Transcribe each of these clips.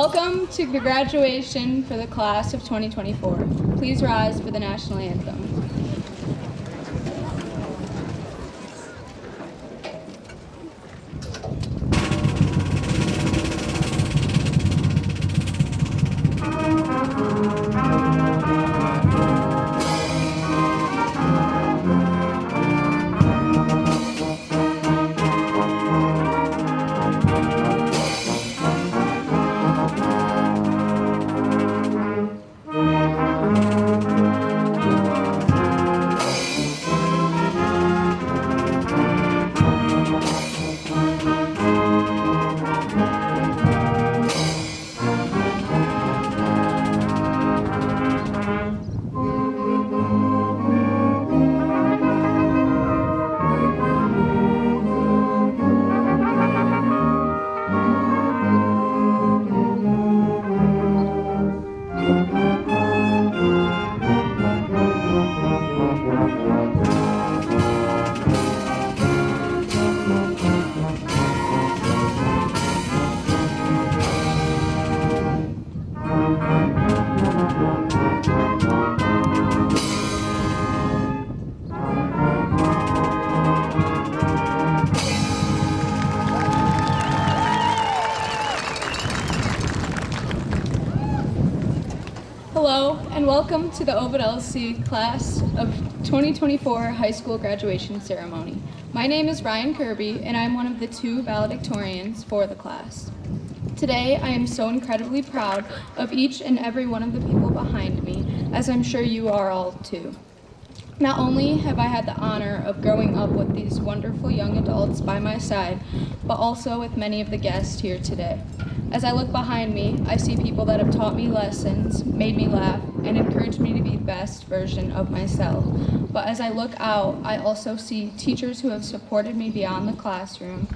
Welcome to the graduation for the class of 2024. Please rise for the national anthem. Hello, and welcome to the Ovid-Elsie class of 2024 high school graduation ceremony. My name is Ryan Kirby, and I'm one of the 2 valedictorians for the class. Today, I am so incredibly proud of each and every one of the people behind me, as I'm sure you are all too. Not only have I had the honor of growing up with these wonderful young adults by my side, but also with many of the guests here today. As I look behind me, I see people that have taught me lessons, made me laugh, and encouraged me to be the best version of myself. But as I look out, I also see teachers who have supported me beyond the classroom,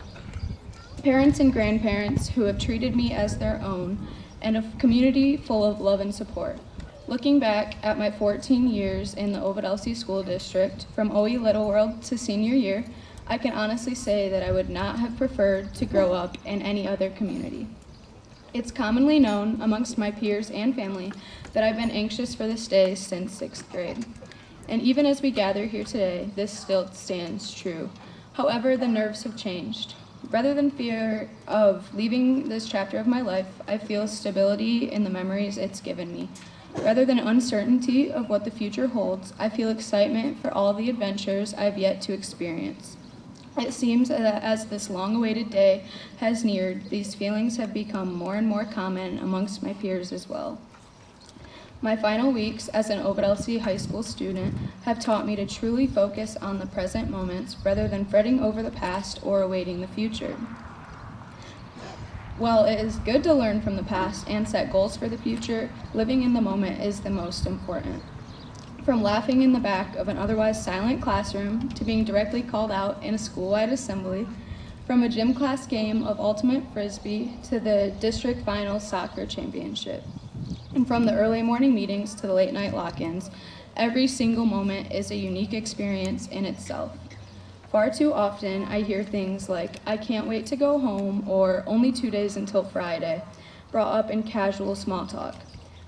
parents and grandparents who have treated me as their own, and a community full of love and support. Looking back at my 14 years in the Ovid-Elsie School District, from OE Little World to senior year, I can honestly say that I would not have preferred to grow up in any other community. It's commonly known amongst my peers and family that I've been anxious for this day since 6th grade. And even as we gather here today, this still stands true. However, the nerves have changed. Rather than fear of leaving this chapter of my life, I feel stability in the memories it's given me. Rather than uncertainty of what the future holds, I feel excitement for all the adventures I've yet to experience. It seems that as this long-awaited day has neared, these feelings have become more and more common amongst my peers as well. My final weeks as an Ovid-Elsie high school student have taught me to truly focus on the present moments rather than fretting over the past or awaiting the future. While it is good to learn from the past and set goals for the future, living in the moment is the most important. From laughing in the back of an otherwise silent classroom to being directly called out in a school-wide assembly, from a gym class game of ultimate frisbee to the district final soccer championship, and from the early morning meetings to the late night lock-ins, every single moment is a unique experience in itself. Far too often, I hear things like, "I can't wait to go home," or "only 2 days until Friday," brought up in casual small talk.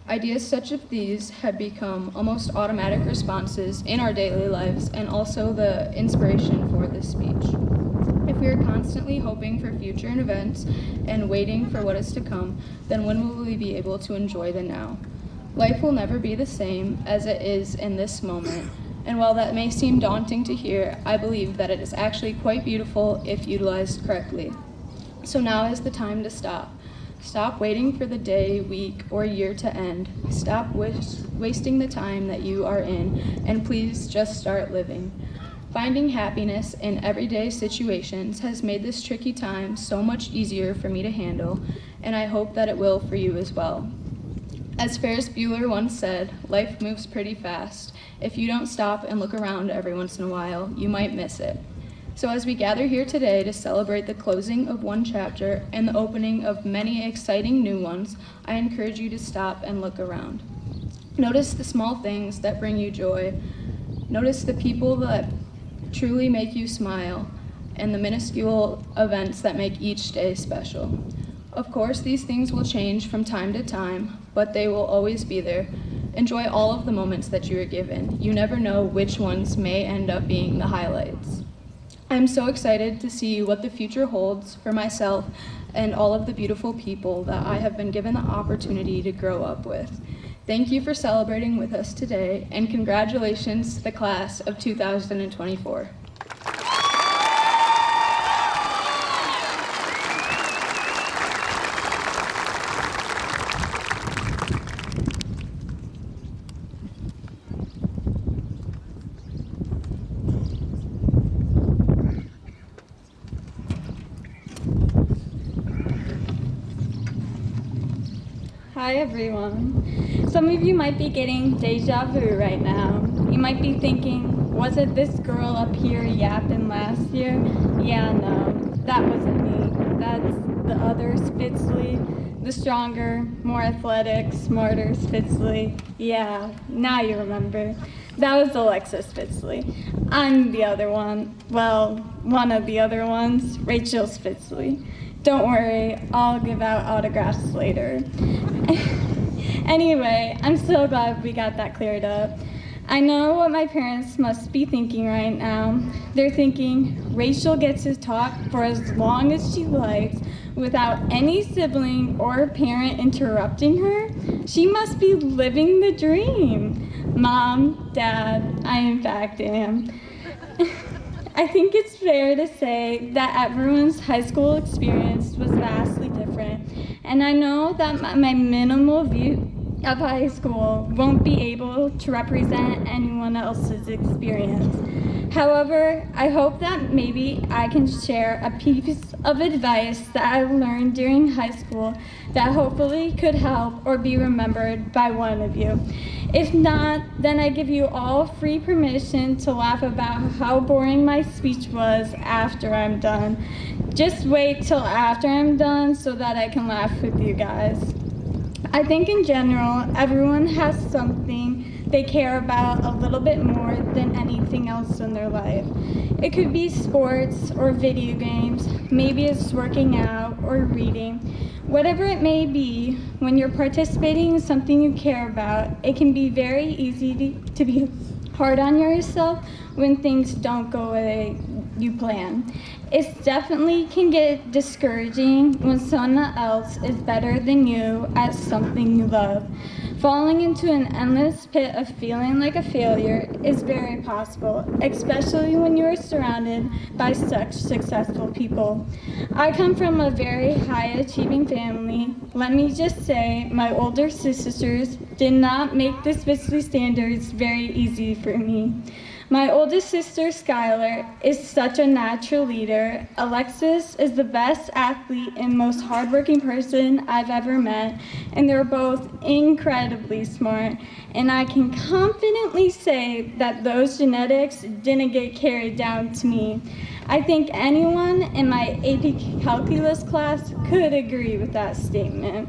Ideas such as these have become almost automatic responses in our daily lives and also the inspiration for this speech. If we are constantly hoping for future events and waiting for what is to come, then when will we be able to enjoy the now? Life will never be the same as it is in this moment, and while that may seem daunting to hear, I believe that it is actually quite beautiful if utilized correctly. So now is the time to stop. Stop waiting for the day, week, or year to end. Stop wasting the time that you are in, and please just start living. Finding happiness in everyday situations has made this tricky time so much easier for me to handle, and I hope that it will for you as well. As Ferris Bueller once said, life moves pretty fast. If you don't stop and look around every once in a while, you might miss it. So as we gather here today to celebrate the closing of one chapter and the opening of many exciting new ones, I encourage you to stop and look around. Notice the small things that bring you joy. Notice the people that truly make you smile and the minuscule events that make each day special. Of course, these things will change from time to time, but they will always be there. Enjoy all of the moments that you are given. You never know which ones may end up being the highlights. I'm so excited to see what the future holds for myself and all of the beautiful people that I have been given the opportunity to grow up with. Thank you for celebrating with us today, and congratulations to the class of 2024. Hi everyone. Some of you might be getting deja vu right now. You might be thinking, was it this girl up here yapping last year? Yeah, no, that wasn't me. That's the other Spitzley, the stronger, more athletic, smarter Spitzley. Yeah, now you remember. That was Alexa Spitzley. I'm the other one. Well, one of the other ones, Rachel Spitzley. Don't worry, I'll give out autographs later. Anyway, I'm so glad we got that cleared up. I know what my parents must be thinking right now. They're thinking, Rachel gets to talk for as long as she likes without any sibling or parent interrupting her. She must be living the dream. Mom, Dad, I in fact am. I think it's fair to say that everyone's high school experience was vastly different, and I know that my minimal view of high school won't be able to represent anyone else's experience. However, I hope that maybe I can share a piece of advice that I learned during high school that hopefully could help or be remembered by one of you. If not, then I give you all free permission to laugh about how boring my speech was after I'm done. Just wait till after I'm done so that I can laugh with you guys. I think in general, everyone has something they care about a little bit more than anything else in their life. It could be sports or video games, maybe it's working out or reading. Whatever it may be, when you're participating in something you care about, it can be very easy to be hard on yourself when things don't go the way you plan. It definitely can get discouraging when someone else is better than you at something you love. Falling into an endless pit of feeling like a failure is very possible, especially when you are surrounded by such successful people. I come from a very high-achieving family. Let me just say, my older sisters did not make the Spitzley standards very easy for me. My oldest sister, Skylar, is such a natural leader. Alexis is the best athlete and most hardworking person I've ever met, and they're both incredibly smart. And I can confidently say that those genetics didn't get carried down to me. I think anyone in my AP Calculus class could agree with that statement.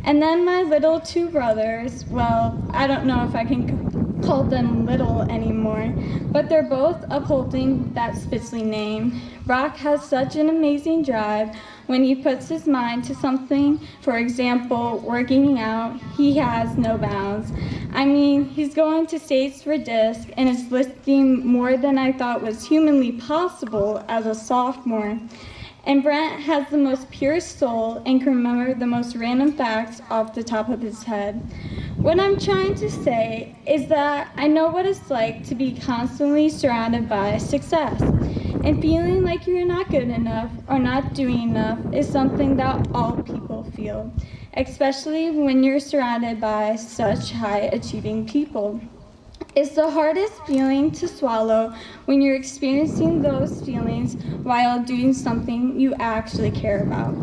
And then my little two brothers, well, I don't know if I can call them little anymore, but they're both upholding that Spitzley name. Brock has such an amazing drive. When he puts his mind to something, for example, working out, he has no bounds. I mean, he's going to states for disc and is lifting more than I thought was humanly possible as a sophomore. And Brent has the most pure soul and can remember the most random facts off the top of his head. What I'm trying to say is that I know what it's like to be constantly surrounded by success. And feeling like you're not good enough or not doing enough is something that all people feel, especially when you're surrounded by such high-achieving people. It's the hardest feeling to swallow when you're experiencing those feelings while doing something you actually care about.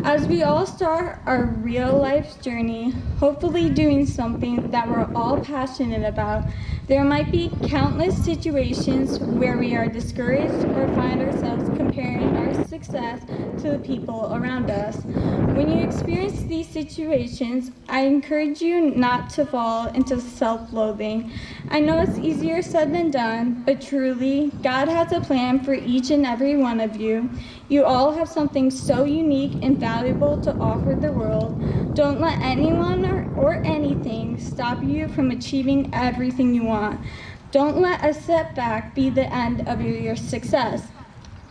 As we all start our real life journey, hopefully doing something that we're all passionate about, There might be countless situations where we are discouraged or find ourselves comparing our success to the people around us. When you experience these situations, I encourage you not to fall into self-loathing. I know it's easier said than done, but truly, God has a plan for each and every one of you. You all have something so unique and valuable to offer the world. Don't let anyone or anything stop you from achieving everything you want. Don't let a setback be the end of your success.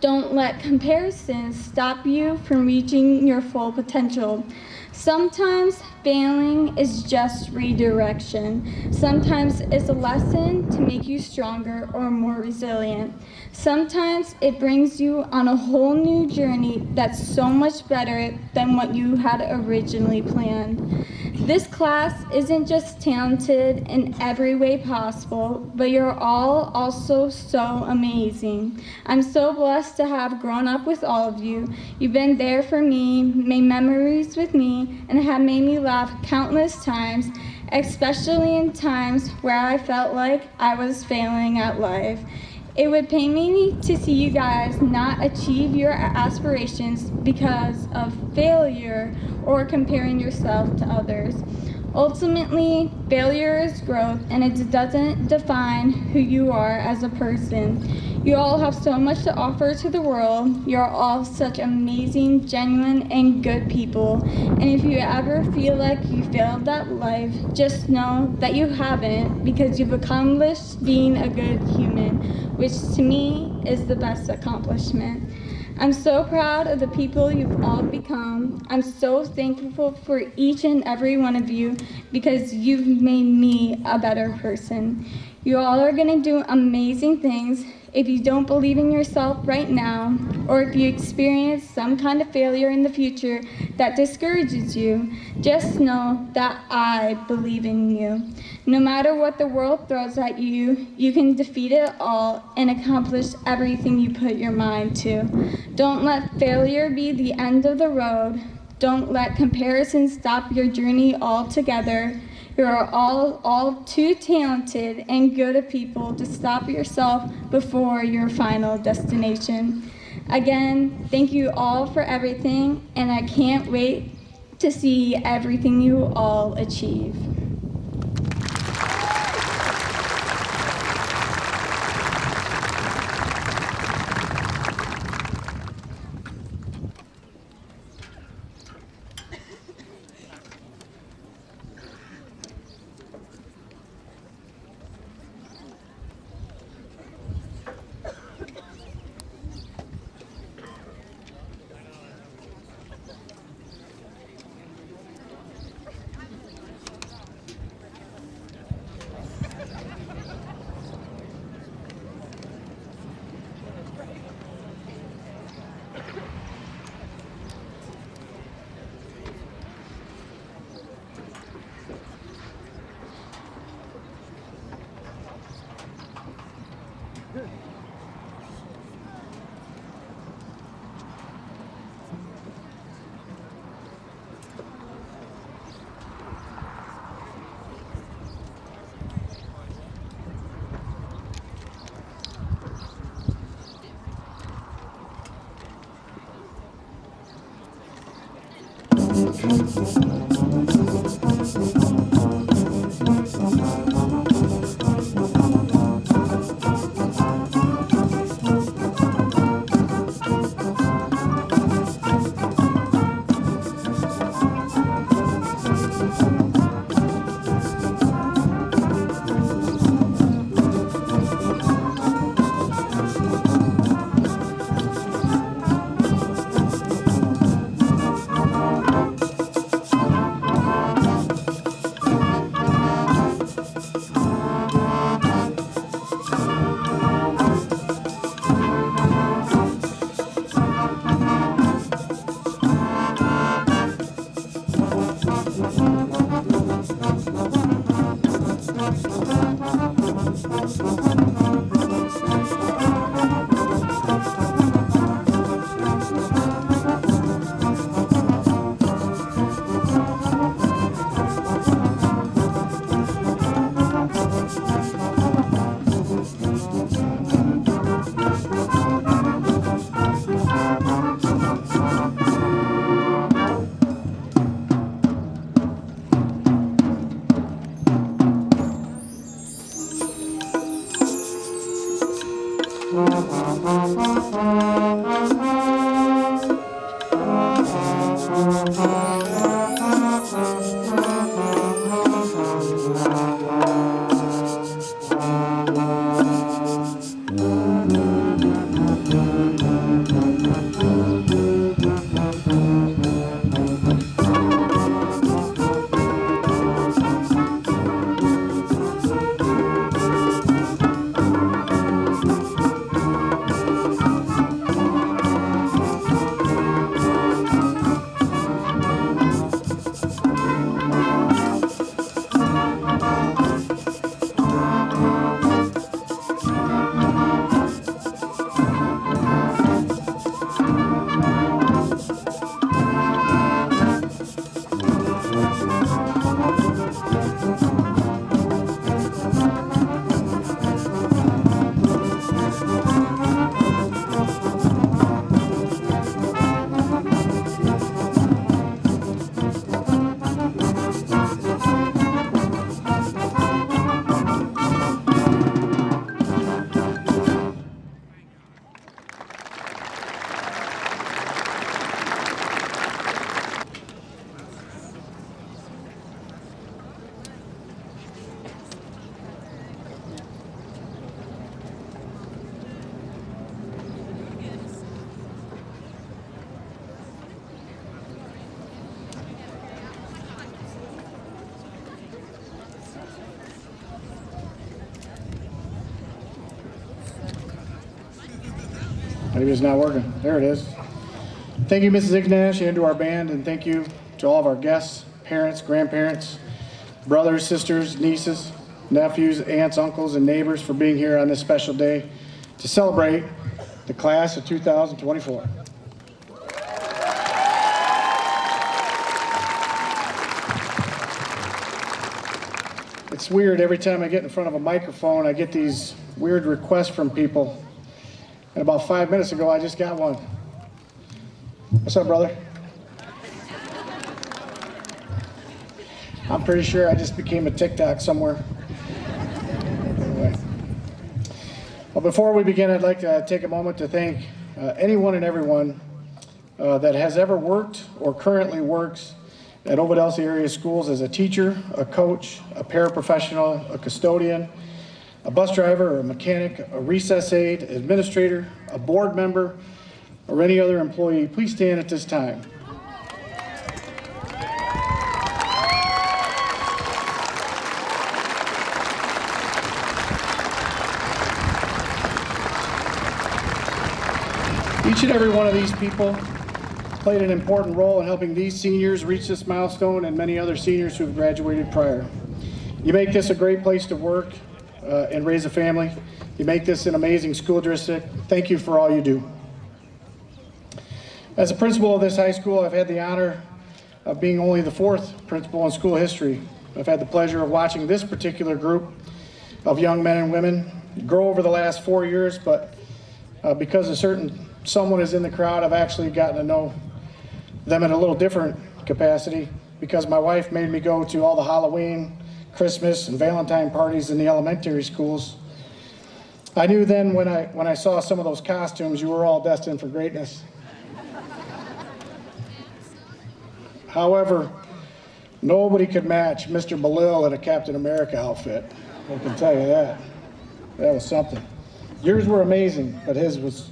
Don't let comparisons stop you from reaching your full potential. Sometimes failing is just redirection. Sometimes it's a lesson to make you stronger or more resilient. Sometimes it brings you on a whole new journey that's so much better than what you had originally planned. This class isn't just talented in every way possible, but you're all also so amazing. I'm so blessed to have grown up with all of you. You've been there for me, made memories with me, and have made me laugh countless times, especially in times where I felt like I was failing at life. It would pain me to see you guys not achieve your aspirations because of failure or comparing yourself to others. Ultimately, failure is growth, and it doesn't define who you are as a person. You all have so much to offer to the world. You're all such amazing, genuine, and good people. And if you ever feel like you failed at life, just know that you haven't, because you've accomplished being a good human, which to me is the best accomplishment. I'm so proud of the people you've all become. I'm so thankful for each and every one of you because you've made me a better person. You all are going to do amazing things. If you don't believe in yourself right now, or if you experience some kind of failure in the future that discourages you, just know that I believe in you. No matter what the world throws at you, you can defeat it all and accomplish everything you put your mind to. Don't let failure be the end of the road. Don't let comparison stop your journey altogether. You are all too talented and good at people to stop yourself before your final destination. Again, thank you all for everything, and I can't wait to see everything you all achieve. Maybe it's not working. There it is. Thank you, Mrs. Ignash, and to our band, and thank you to all of our guests, parents, grandparents, brothers, sisters, nieces, nephews, aunts, uncles, and neighbors for being here on this special day to celebrate the class of 2024. It's weird, every time I get in front of a microphone, I get these weird requests from people. And about 5 minutes ago, I just got one. What's up, brother? I'm pretty sure I just became a TikTok somewhere. Anyway. Well, before we begin, I'd like to take a moment to thank anyone and everyone that has ever worked or currently works at Ovid-Elsie area schools as a teacher, a coach, a paraprofessional, a custodian, a bus driver, or a mechanic, a recess aide, administrator, a board member, or any other employee. Please stand at this time. Each and every one of these people played an important role in helping these seniors reach this milestone and many other seniors who have graduated prior. You make this a great place to work and raise a family. You make this an amazing school district. Thank you for all you do. As a principal of this high school, I've had the honor of being only the fourth principal in school history. I've had the pleasure of watching this particular group of young men and women grow over the last 4 years, but because a certain someone is in the crowd, I've actually gotten to know them in a little different capacity because my wife made me go to all the Halloween, Christmas, and Valentine parties in the elementary schools. I knew then when I saw some of those costumes, you were all destined for greatness. However, nobody could match Mr. Belil in a Captain America outfit. I can tell you that. That was something. Yours were amazing, but his was...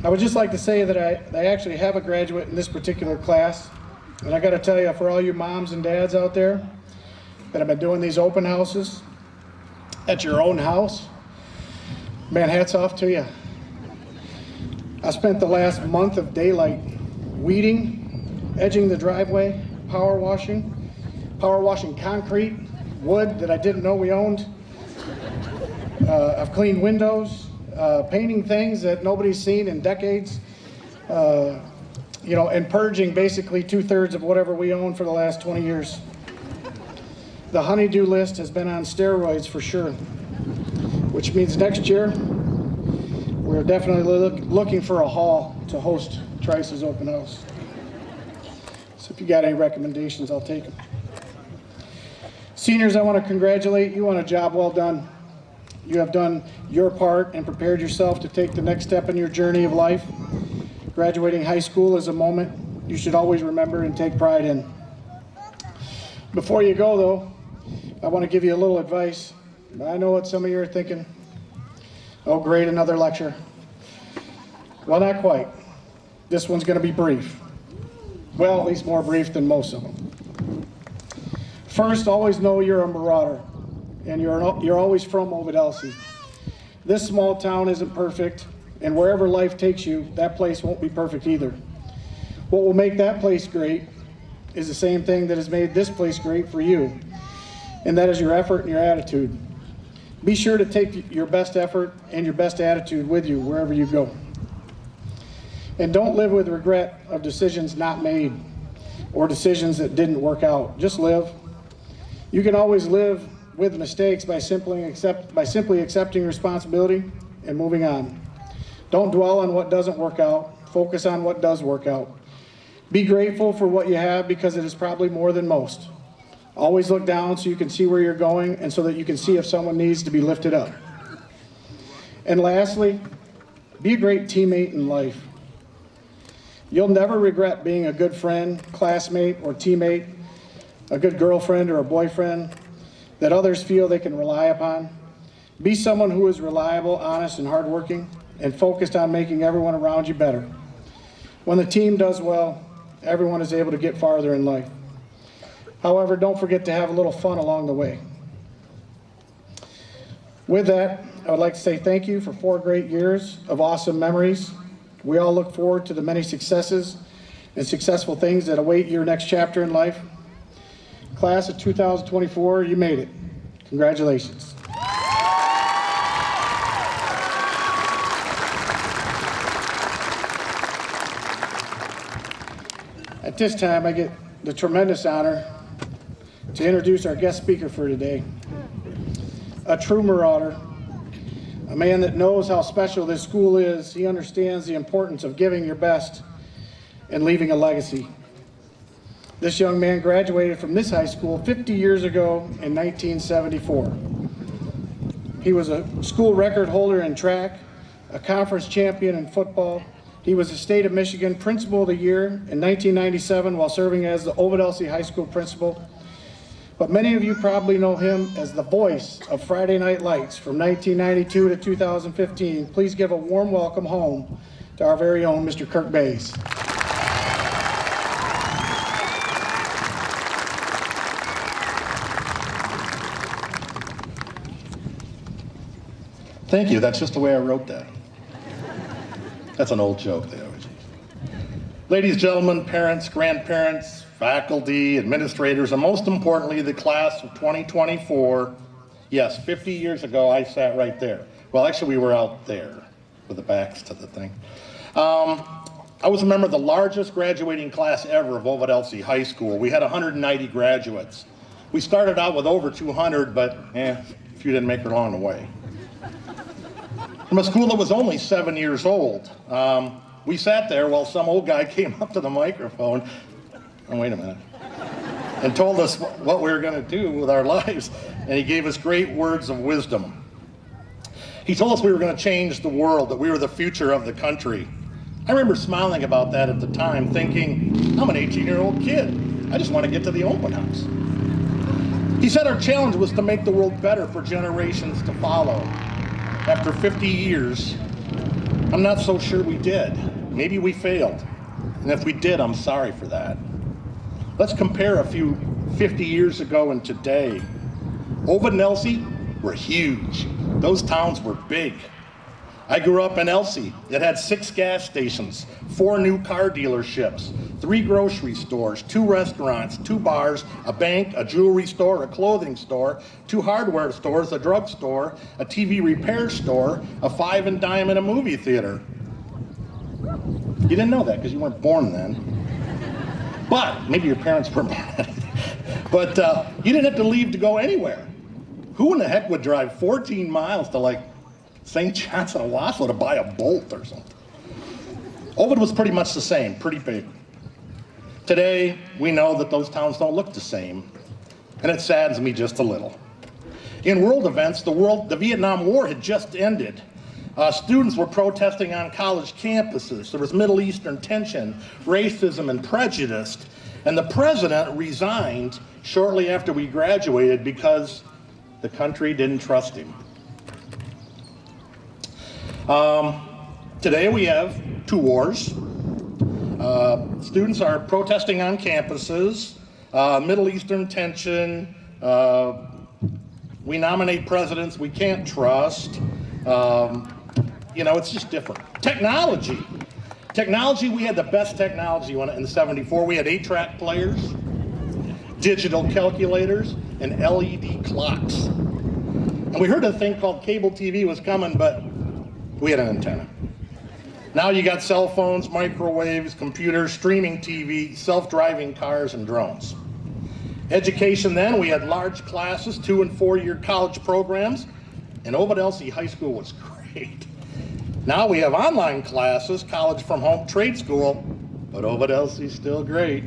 I would just like to say that I actually have a graduate in this particular class. And I got to tell you, for all you moms and dads out there that have been doing these open houses at your own house, man, hats off to you. I spent the last month of daylight weeding, edging the driveway, power washing concrete, wood that I didn't know we owned. I've cleaned windows, painting things that nobody's seen in decades, and purging basically 2/3 of whatever we own for the last 20 years. The honeydew list has been on steroids for sure, which means next year we're definitely looking for a hall to host Trice's open house. So if you got any recommendations, I'll take them. Seniors, I want to congratulate you on a job well done. You have done your part and prepared yourself to take the next step in your journey of life. Graduating high school is a moment you should always remember and take pride in. Before you go, though, I want to give you a little advice. I know what some of you are thinking. Oh, great, another lecture. Well, not quite. This one's going to be brief. Well, at least more brief than most of them. First, always know you're a marauder, and you're always from Ovid-Elsie. This small town isn't perfect, and wherever life takes you, that place won't be perfect either. What will make that place great is the same thing that has made this place great for you, and that is your effort and your attitude. Be sure to take your best effort and your best attitude with you wherever you go. And don't live with regret of decisions not made or decisions that didn't work out. Just live. You can always live with mistakes by simply accepting responsibility and moving on. Don't dwell on what doesn't work out. Focus on what does work out. Be grateful for what you have because it is probably more than most. Always look down so you can see where you're going and so that you can see if someone needs to be lifted up. And lastly, be a great teammate in life. You'll never regret being a good friend, classmate, or teammate, a good girlfriend or a boyfriend that others feel they can rely upon. Be someone who is reliable, honest, and hardworking, and focused on making everyone around you better. When the team does well, everyone is able to get farther in life. However, don't forget to have a little fun along the way. With that, I would like to say thank you for 4 great years of awesome memories. We all look forward to the many successes and successful things that await your next chapter in life. Class of 2024, you made it. Congratulations. At this time, I get the tremendous honor to introduce our guest speaker for today. A true marauder, a man that knows how special this school is. He understands the importance of giving your best and leaving a legacy. This young man graduated from this high school 50 years ago in 1974. He was a school record holder in track, a conference champion in football. He was the State of Michigan Principal of the Year in 1997 while serving as the Ovid-Elsie High School principal. But many of you probably know him as the voice of Friday Night Lights from 1992 to 2015. Please give a warm welcome home to our very own Mr. Kirk Bays. Thank you. That's just the way I wrote that. That's an old joke they always use. Ladies, gentlemen, parents, grandparents, faculty, administrators, and most importantly, the class of 2024. Yes, 50 years ago, I sat right there. Well, actually, we were out there with the backs to the thing. I was a member of the largest graduating class ever of Ovid-Elsie High School. We had 190 graduates. We started out with over 200, but a few didn't make it along the way. From a school that was only 7 years old. We sat there while some old guy came up to the microphone, oh, wait a minute, and told us what we were going to do with our lives, and he gave us great words of wisdom. He told us we were going to change the world, that we were the future of the country. I remember smiling about that at the time, thinking, I'm an 18-year-old kid. I just want to get to the open house. He said our challenge was to make the world better for generations to follow. After 50 years, I'm not so sure we did. Maybe we failed. And if we did, I'm sorry for that. Let's compare a few 50 years ago and today. Ovid and Elsie were huge. Those towns were big. I grew up in Elsie. It had 6 gas stations, 4 new car dealerships, 3 grocery stores, 2 restaurants, 2 bars, a bank, a jewelry store, a clothing store, 2 hardware stores, a drugstore, a TV repair store, a 5 and dime, and a movie theater. You didn't know that because you weren't born then. But maybe your parents were born. But you didn't have to leave to go anywhere. Who in the heck would drive 14 miles to like St. John's and Owasso to buy a bolt or something? Ovid was pretty much the same, pretty big. Today, we know that those towns don't look the same, and it saddens me just a little. In world events, the Vietnam War had just ended. Students were protesting on college campuses. There was Middle Eastern tension, racism, and prejudice. And the president resigned shortly after we graduated because the country didn't trust him. Today we have 2 wars. Students are protesting on campuses, Middle Eastern tension, we nominate presidents we can't trust. It's just different. Technology, we had the best technology in 74. We had 8-track players, digital calculators, and LED clocks. And we heard a thing called cable TV was coming, but we had an antenna. Now you got cell phones, microwaves, computers, streaming TV, self-driving cars, and drones. Education then, we had large classes, 2- and 4-year college programs, and Ovid-Elsie High School was great. Now we have online classes, college from home, trade school, but Ovid-Elsie's still great.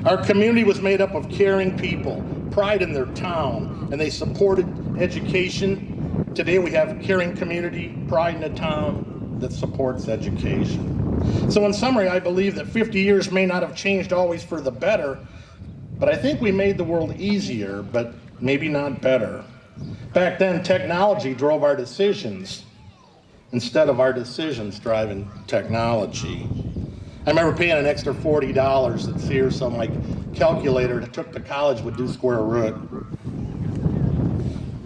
Our community was made up of caring people, pride in their town, and they supported education. Today we have a caring community, pride in a town that supports education. So in summary, I believe that 50 years may not have changed always for the better, but I think we made the world easier, but maybe not better. Back then, technology drove our decisions instead of our decisions driving technology. I remember paying an extra $40 at Sears so my calculator that took to college would do square root.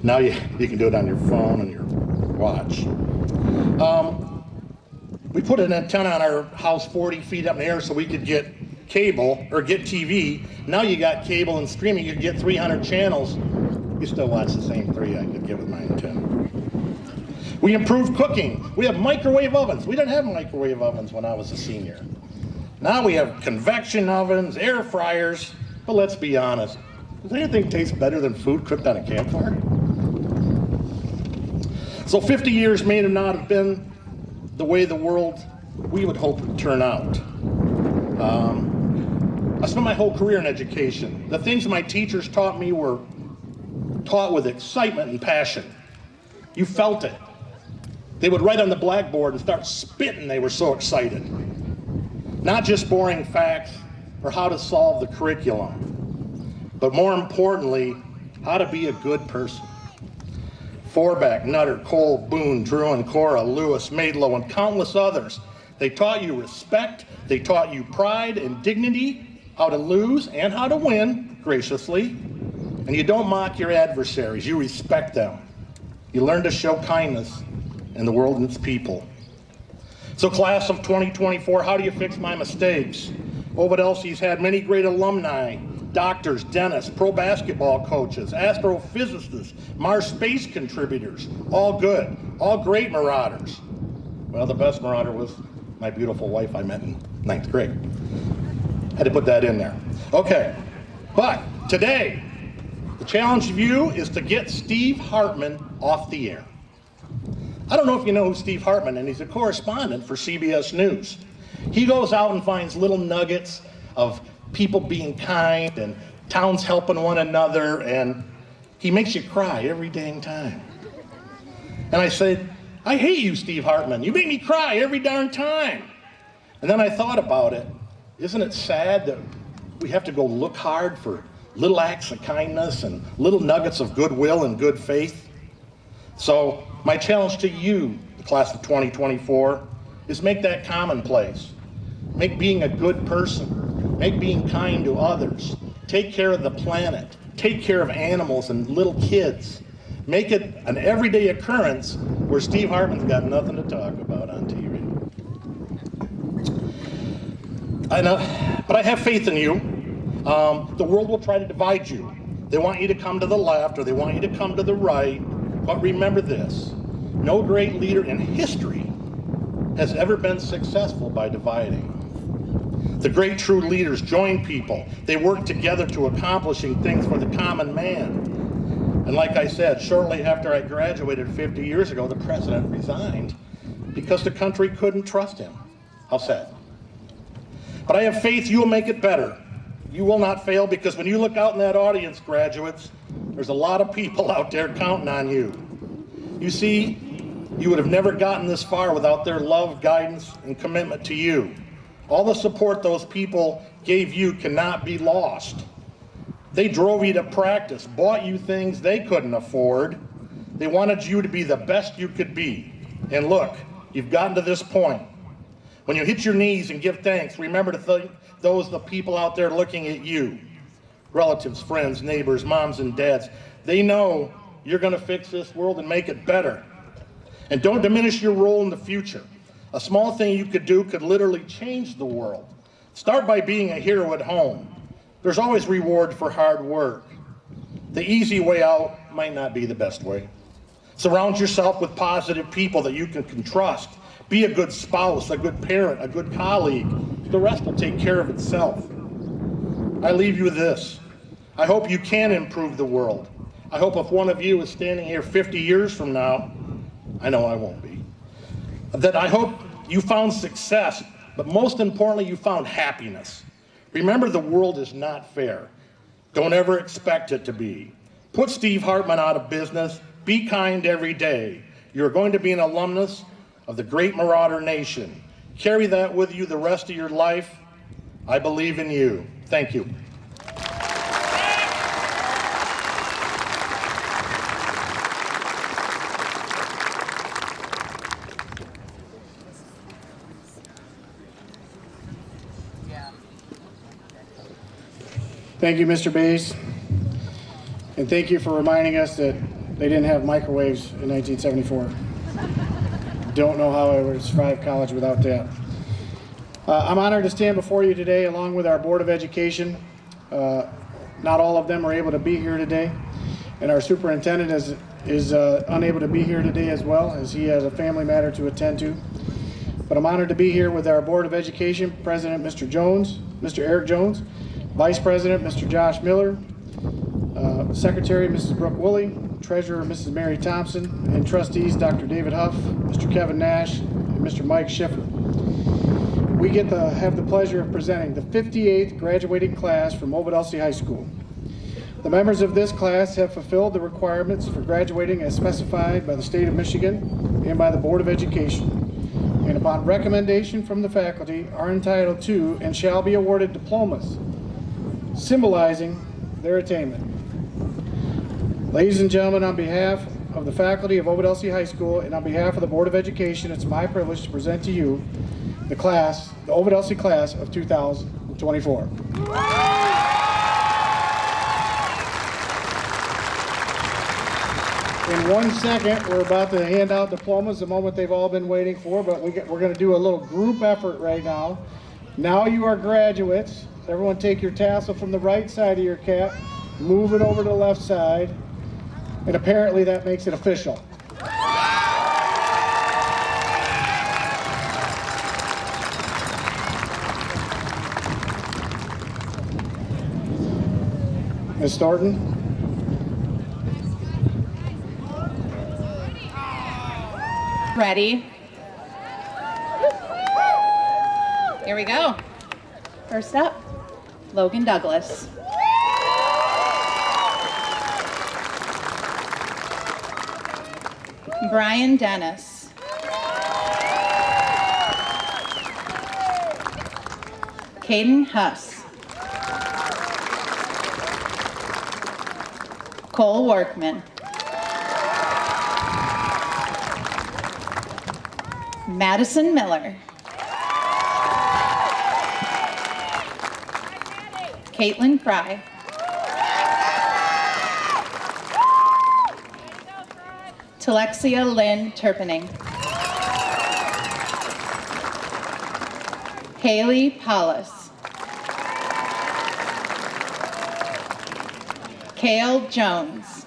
Now you can do it on your phone and your watch. We put an antenna on our house 40 feet up in the air so we could get cable or get TV. Now you got cable and streaming, you could get 300 channels. You still watch the same 3 I could get with my antenna. We improved cooking. We have microwave ovens. We didn't have microwave ovens when I was a senior. Now we have convection ovens, air fryers, but let's be honest. Does anything taste better than food cooked on a campfire? So 50 years may not have been the way the world we would hope would turn out. I spent my whole career in education. The things my teachers taught me were taught with excitement and passion. You felt it. They would write on the blackboard and start spitting, they were so excited. Not just boring facts or how to solve the curriculum, but more importantly, how to be a good person. Forbeck, Nutter, Cole, Boone, Drew and Cora, Lewis, Maidlow, and countless others. They taught you respect, they taught you pride and dignity, how to lose and how to win graciously. And you don't mock your adversaries, you respect them. You learn to show kindness in the world and its people. So class of 2024, how do you fix my mistakes? Ovid-Elsie's had many great alumni, doctors, dentists, pro basketball coaches, astrophysicists, Mars space contributors, all good, all great Marauders. Well, the best Marauder was my beautiful wife I met in 9th grade. Had to put that in there. Okay, but today, the challenge of you is to get Steve Hartman off the air. I don't know if you know who Steve Hartman is, and he's a correspondent for CBS News. He goes out and finds little nuggets of people being kind and towns helping one another, and he makes you cry every dang time. And I said, I hate you, Steve Hartman. You make me cry every darn time. And then I thought about it. Isn't it sad that we have to go look hard for little acts of kindness and little nuggets of goodwill and good faith? So my challenge to you, the class of 2024, is make that commonplace. Make being a good person. Make being kind to others. Take care of the planet. Take care of animals and little kids. Make it an everyday occurrence where Steve Hartman's got nothing to talk about on TV. I know, but I have faith in you. The world will try to divide you. They want you to come to the left or they want you to come to the right. But remember this, no great leader in history has ever been successful by dividing. The great true leaders join people. They work together to accomplishing things for the common man. And like I said, shortly after I graduated 50 years ago, the president resigned because the country couldn't trust him. How sad. But I have faith you'll make it better. You will not fail, because when you look out in that audience, graduates, there's a lot of people out there counting on you. You see, you would have never gotten this far without their love, guidance, and commitment to you. All the support those people gave you cannot be lost. They drove you to practice, bought you things they couldn't afford. They wanted you to be the best you could be. And look, you've gotten to this point. When you hit your knees and give thanks, remember to thank the people out there looking at you. Relatives, friends, neighbors, moms and dads. They know you're going to fix this world and make it better. And don't diminish your role in the future. A small thing you could do could literally change the world. Start by being a hero at home. There's always reward for hard work. The easy way out might not be the best way. Surround yourself with positive people that you can trust. Be a good spouse, a good parent, a good colleague. The rest will take care of itself. I leave you with this. I hope you can improve the world. I hope if one of you is standing here 50 years from now, I know I won't be, that I hope you found success, but most importantly, you found happiness. Remember, the world is not fair. Don't ever expect it to be. Put Steve Hartman out of business. Be kind every day. You're going to be an alumnus of the great Marauder Nation. Carry that with you the rest of your life. I believe in you. Thank you. Thank you, Mr. Bays. And thank you for reminding us that They didn't have microwaves in 1974. Don't know how I would survive college without that. I'm honored to stand before you today along with our Board of Education. Not all of them are able to be here today, and our superintendent is unable to be here today as well, as he has a family matter to attend to. But I'm honored to be here with our Board of Education President, Mr. Eric Jones, Vice President, Mr. Josh Miller, Secretary, Mrs. Brooke Woolley, Treasurer, Mrs. Mary Thompson, and Trustees, Dr. David Huff, Mr. Kevin Nash, and Mr. Mike Schiffer. We get to have the pleasure of presenting the 58th graduating class from Ovid-Elsie High School. The members of this class have fulfilled the requirements for graduating as specified by the state of Michigan and by the Board of Education, and upon recommendation from the faculty are entitled to and shall be awarded diplomas symbolizing their attainment. Ladies and gentlemen, on behalf of the faculty of Ovid-Elsie High School and on behalf of the Board of Education, it's my privilege to present to you the Ovid-Elsie class of 2024. In 1 second, we're about to hand out diplomas, the moment they've all been waiting for, but we're going to do a little group effort right now. Now you are graduates. Everyone take your tassel from the right side of your cap, move it over to the left side, and apparently that makes it official. Ms. Thornton? Ready? Here we go. First up, Logan Douglas. Brian Dennis. Caden Huss. Cole Workman. Madison Miller. Caitlin Fry. Talexia Lynn Turpening. Haley Paulus. Kale Jones.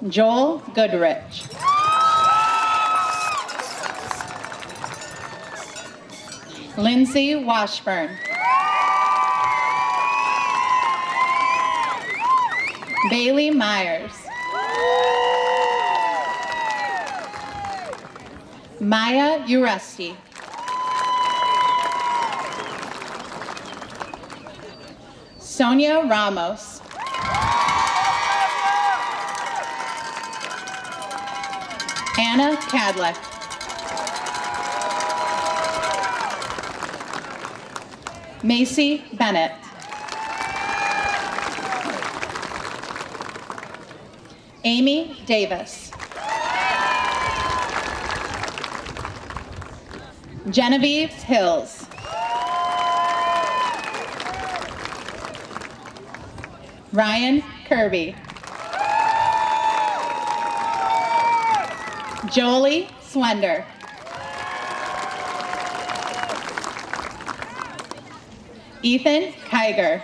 Joel Goodrich. Lindsay Washburn. Bailey Myers. Maya Uresti. Sonia Ramos. Anna Cadlick. Macy Bennett. Amy Davis. Genevieve Hills. Ryan Kirby. Jolie Swender. Ethan Kiger.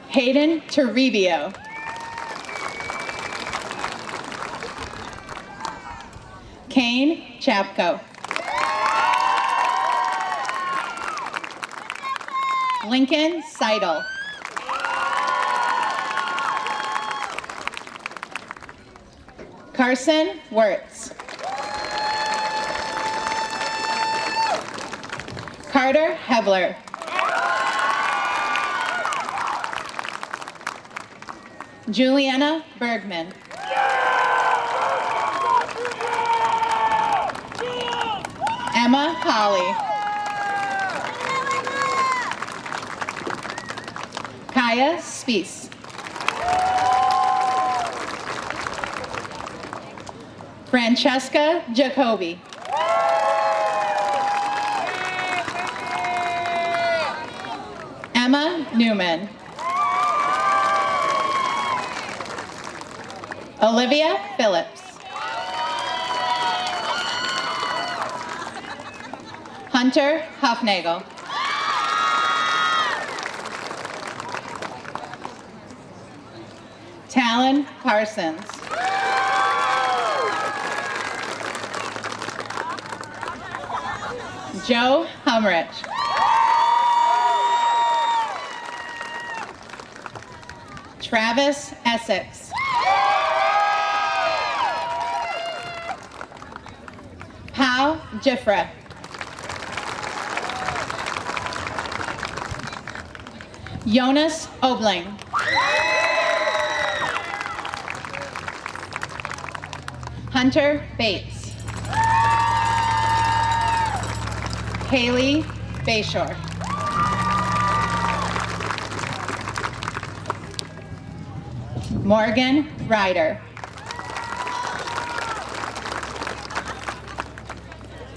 Hayden Toribio. Kane Chapko. Lincoln Seidel. Carson Wirtz. Carter Hevler. Juliana Bergman. Emma Holly. Kaya Spies. Francesca Jacoby. Emma Newman. Olivia Phillips. Hunter Huffnagel. Talon Parsons. Joe Humrich. Travis Essex. Pau Jifra. Jonas Obling. Hunter Bates. Haley Bayshore. Morgan Ryder.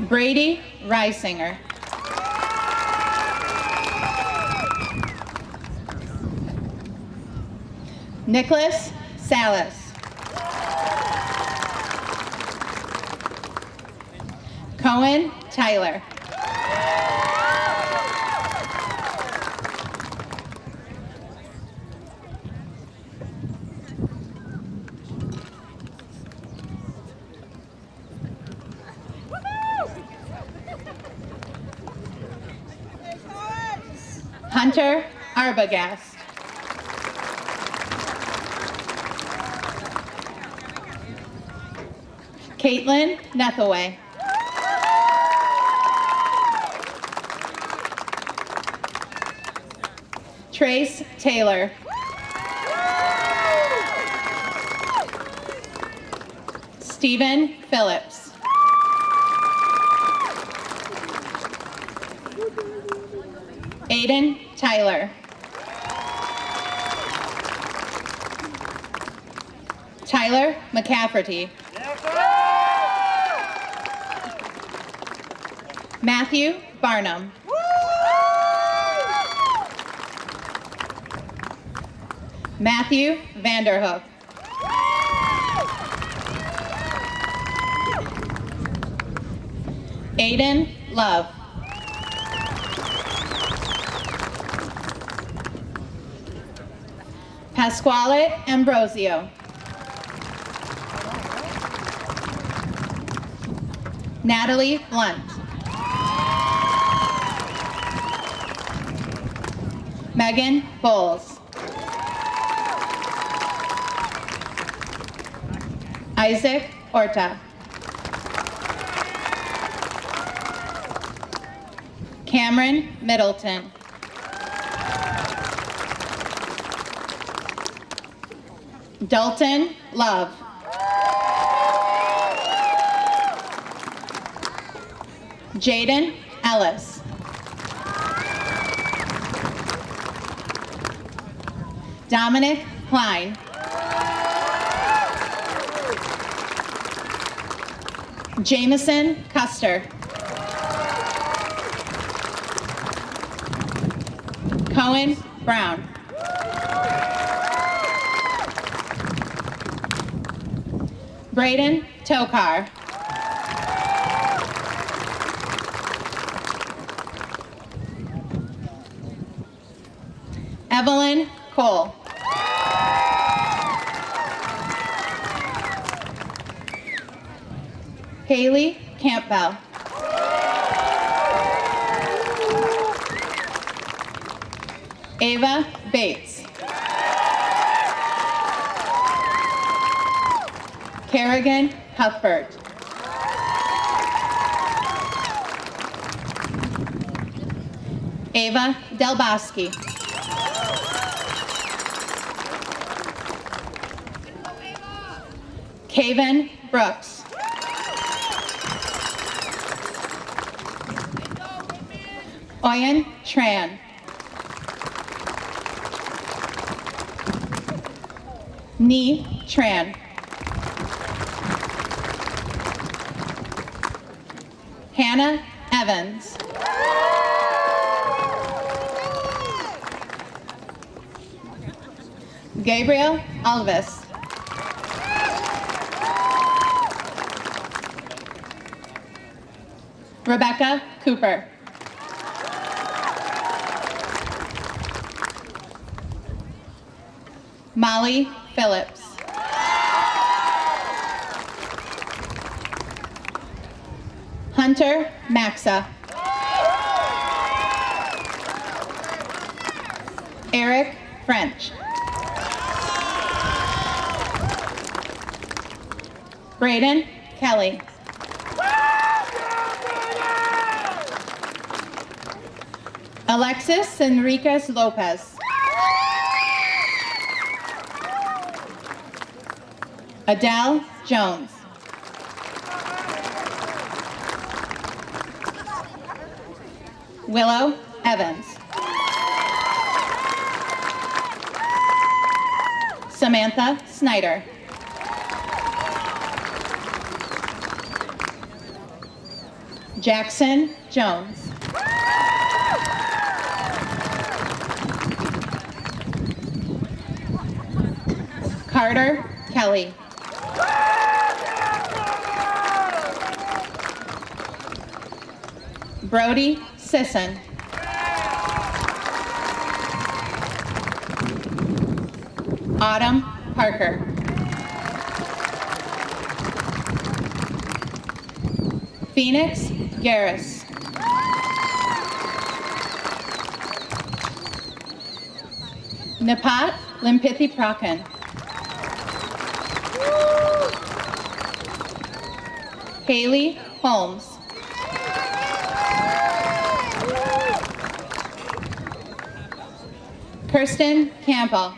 Brady Reisinger. Nicholas Salas. Cohen Tyler. Hunter Arbogast. Caitlin Nethaway. Trace Taylor. Stephen Phillips. Aiden Tyler. Tyler McCafferty. Matthew Barnum. Matthew Vanderhook. Aiden Love. Pasquale Ambrosio. Natalie Blunt. Megan Bowles. Isaac Orta. Cameron Middleton. Dalton Love. Jaden Ellis. Dominic Klein. Jameson Custer. Cohen Brown. Braden Tokar. Evelyn Cole. Haley Campbell. Ava Bates. Kerrigan Cuthbert. Ava Delbosky. Kaven Brooks. Oyen Tran. Ni Tran. Hannah Evans. Gabriel Alves. Rebecca Cooper. Molly Phillips. Hunter Maxa. Eric French. Braden Kelly. Alexis Enriquez Lopez. Adele Jones. Willow Evans. Samantha Snyder. Jackson Jones. Carter Kelly. Brody Sisson. Autumn Parker. Phoenix Garris. Napat Limpithi Prakan. Haley Holmes. Kirsten Campbell.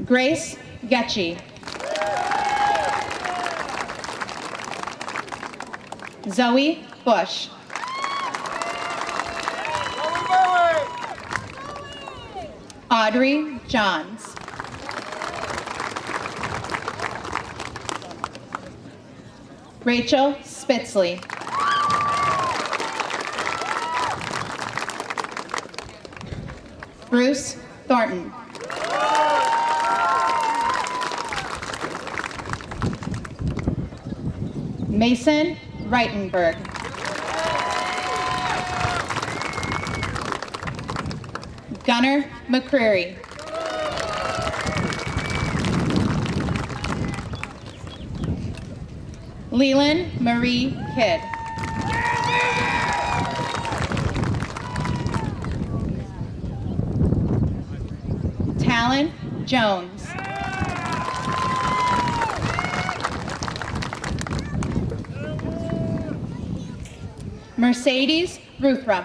Grace Getchy. Zoe Bush. Audrey Johns. Rachel Spitzley. Bruce Thornton. Mason Reitenberg. Gunnar McCreary. Leland Marie Kidd. Talon Jones. Mercedes Ruthrup.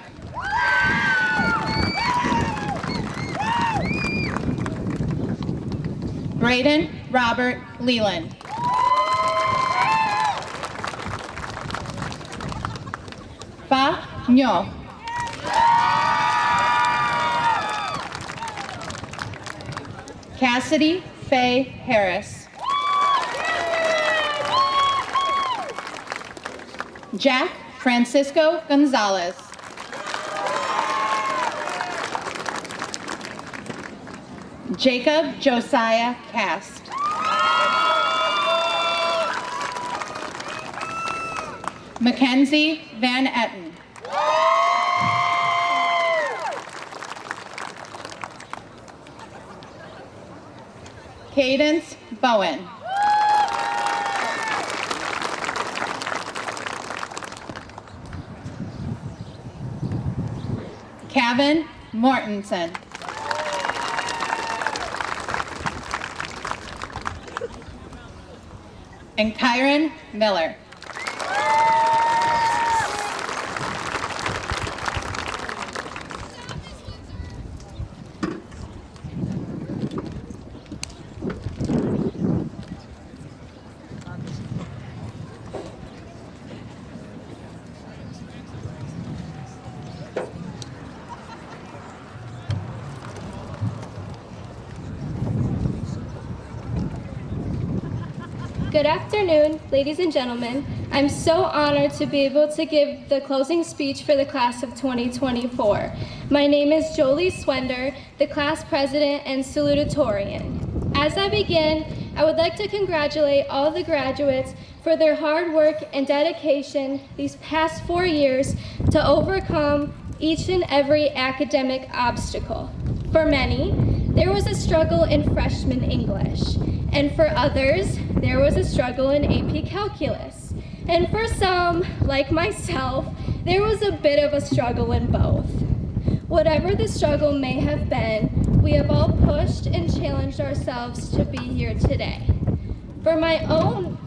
Braden Robert Leland. Fa Nyo. Cassidy Faye Harris. Jack Francisco Gonzalez. Jacob Josiah Cast. Mackenzie Van Etten. Cadence Bowen. Kevin Mortensen. And Kyron Miller. Good afternoon, ladies and gentlemen. I'm so honored to be able to give the closing speech for the class of 2024. My name is Jolie Swender, the class president and salutatorian. As I begin, I would like to congratulate all the graduates for their hard work and dedication these past 4 years to overcome each and every academic obstacle. For many, there was a struggle in freshman English, and for others, there was a struggle in AP Calculus. And for some, like myself, there was a bit of a struggle in both. Whatever the struggle may have been, we have all pushed and challenged ourselves to be here today. For my own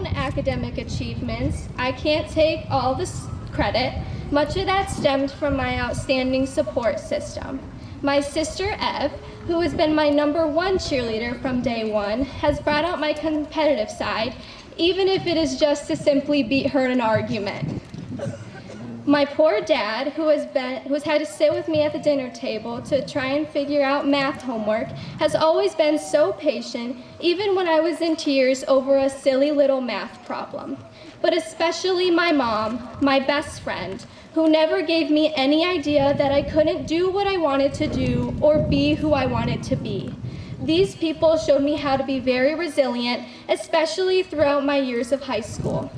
academic achievements, I can't take all the credit. Much of that stemmed from my outstanding support system. My sister Ev, who has been my #1 cheerleader from day one, has brought out my competitive side, even if it is just to simply beat her in an argument. My poor dad, who has had to sit with me at the dinner table to try and figure out math homework, has always been so patient, even when I was in tears over a silly little math problem. But especially my mom, my best friend, who never gave me any idea that I couldn't do what I wanted to do or be who I wanted to be. These people showed me how to be very resilient, especially throughout my years of high school.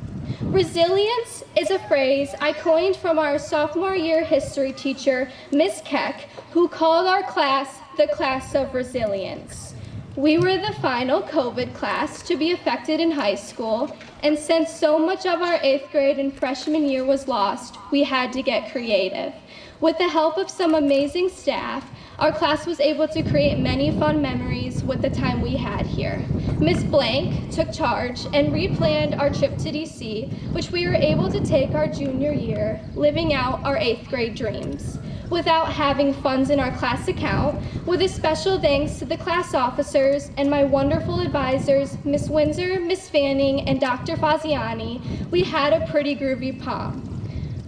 Resilience is a phrase I coined from our sophomore year history teacher, Miss Keck, who called our class the class of resilience. We were the final COVID class to be affected in high school, and since so much of our 8th grade and freshman year was lost, we had to get creative. With the help of some amazing staff, our class was able to create many fun memories with the time we had here. Miss Blank took charge and replanned our trip to DC, which we were able to take our junior year, living out our 8th grade dreams, without having funds in our class account, with a special thanks to the class officers and my wonderful advisors, Miss Windsor, Miss Fanning, and Dr. Faziani. We had a pretty groovy prom.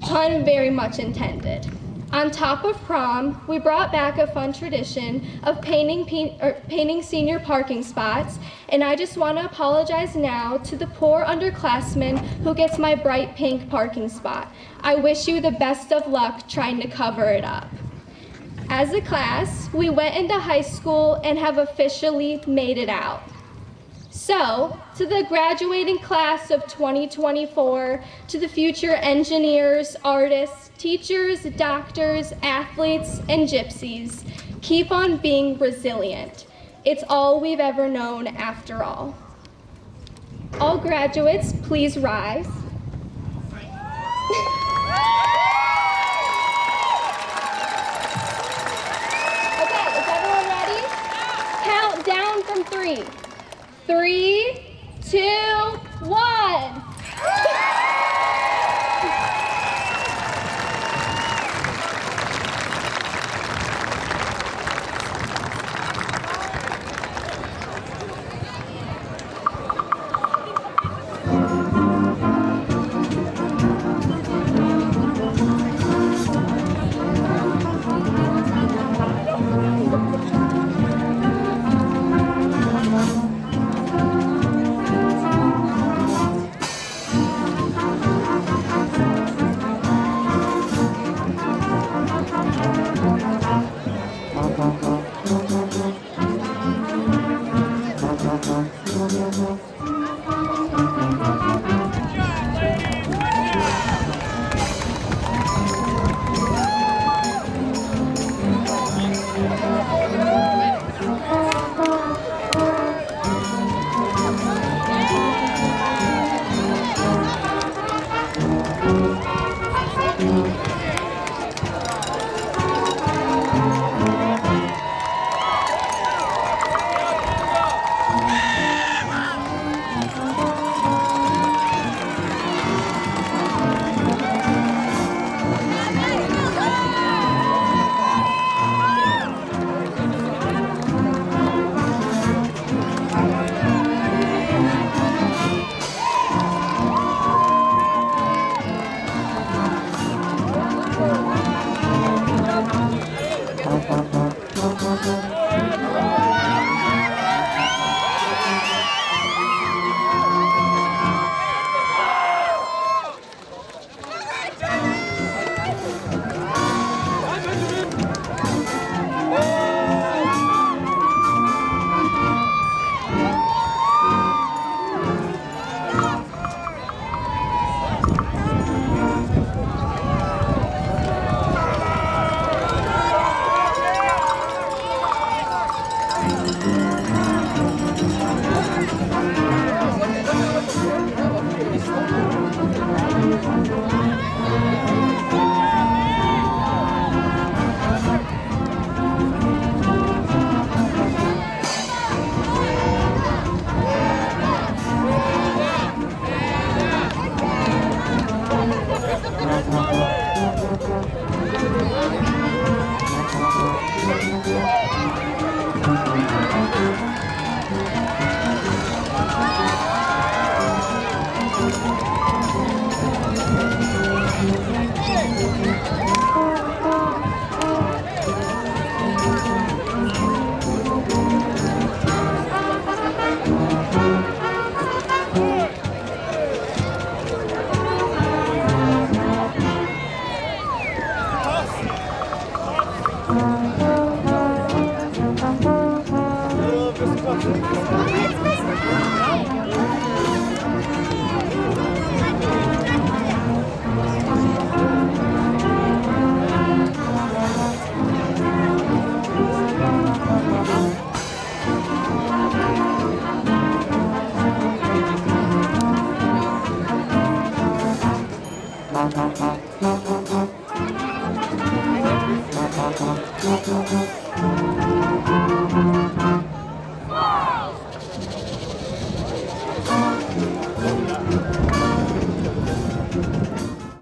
Pun very much intended. On top of prom, we brought back a fun tradition of painting senior parking spots, and I just want to apologize now to the poor underclassman who gets my bright pink parking spot. I wish you the best of luck trying to cover it up. As a class, we went into high school and have officially made it out. So, to the graduating class of 2024, to the future engineers, artists, teachers, doctors, athletes, and gypsies, keep on being resilient. It's all we've ever known after all. All graduates, please rise. Okay, is everyone ready? Count down from 3. 3, 2, 1.